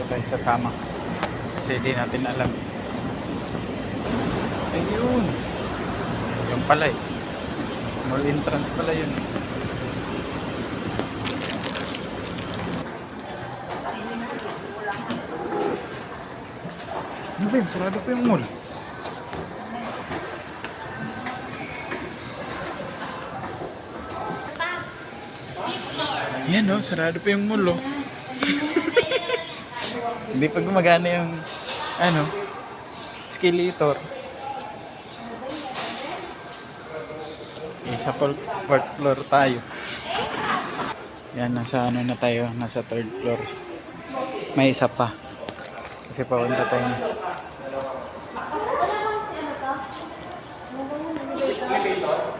ko tayo sasama. Kasi di natin alam. Ayun. Yung pala eh. Mall entrance pala yun. Ano ba yun? Sarado pa yung mall. Yan o, sarado pa yung mall o. Hindi pa gumagana yung escalator. Sa fourth floor tayo. Yan, nasa na tayo, nasa third floor. May isa pa. Kasi papunta tayo na.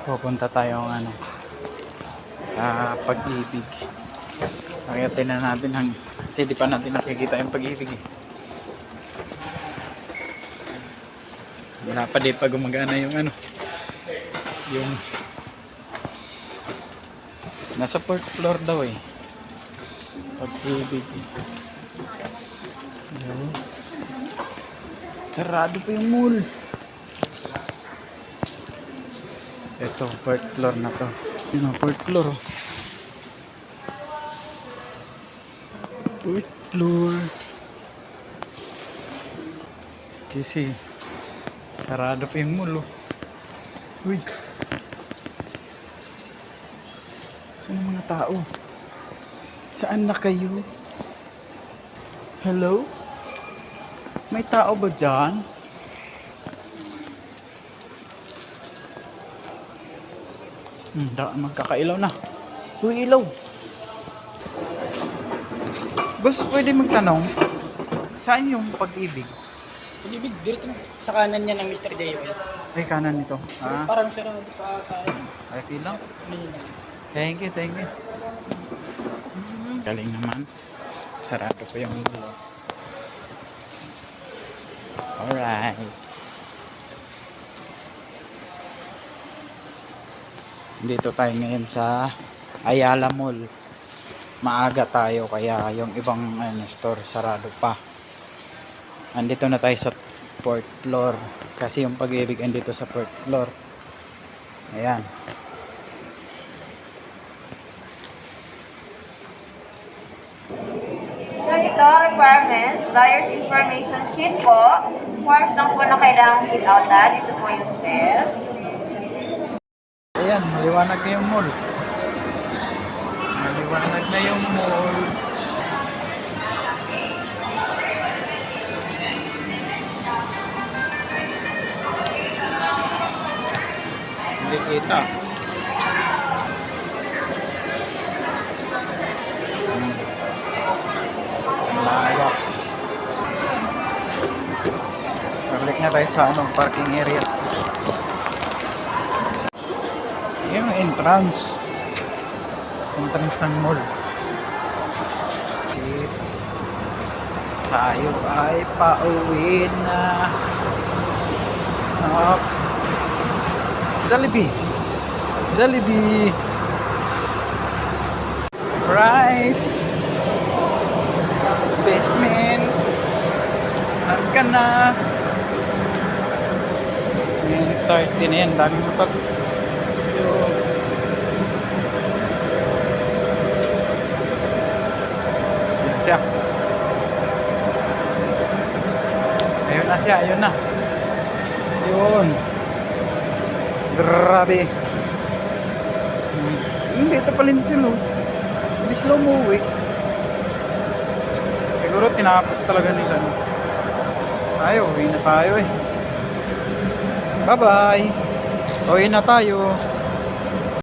Pupunta tayo ng Pag-ibig. Nakyatin na natin kasi di pa natin nakikita yung Pag-ibig eh. Wala pa di pa gumagana yung yung nasa fourth floor daw eh. Pag-ibig. Sarado pa yung mall. Ito, fourth floor na to. Yun, fourth floor. Fourth floor. Kasi sarado pa yung mall. Uy. Saan ang mga tao? Saan na kayo? Hello? May tao ba dyan? Magkakailaw na. Uy, ilaw. Boss, pwede magtanong? Saan yung Pag-ibig? Pag-ibig, dito na. Sa kanan niya ng Mr. David. Ay, kanan nito. Parang sarado pa. Ay, lang. Thank you. Galing naman. Sarado po yung ulo. Alright. Dito tayo ngayon sa Ayala Mall. Maaga tayo kaya yung ibang store sarado pa. Andito na tayo sa fourth floor. Kasi yung Pag-ibig andito sa fourth floor. Ayan. Ito, requirements, buyer's information sheet po. Forms lang po na kailangan fill out na. Dito po yung self. Ayan, maliwanag na yung mall. Maliwanag na yung mall. Hindi kita. Malawak. Balik na tayo sa parking area. Yung entrance ng mall. Tayo ay pauwi na. Jollibee. Right. Basement. Saan ka na? Basement 30 na yan. Daming motor. Yan siya. Ayun na. Yun. Grabe. Dito pa rin sila. Hindi sila umuwi. Siguro tinapos talaga nila. Uwi na tayo eh. Bye bye. Uwi na tayo.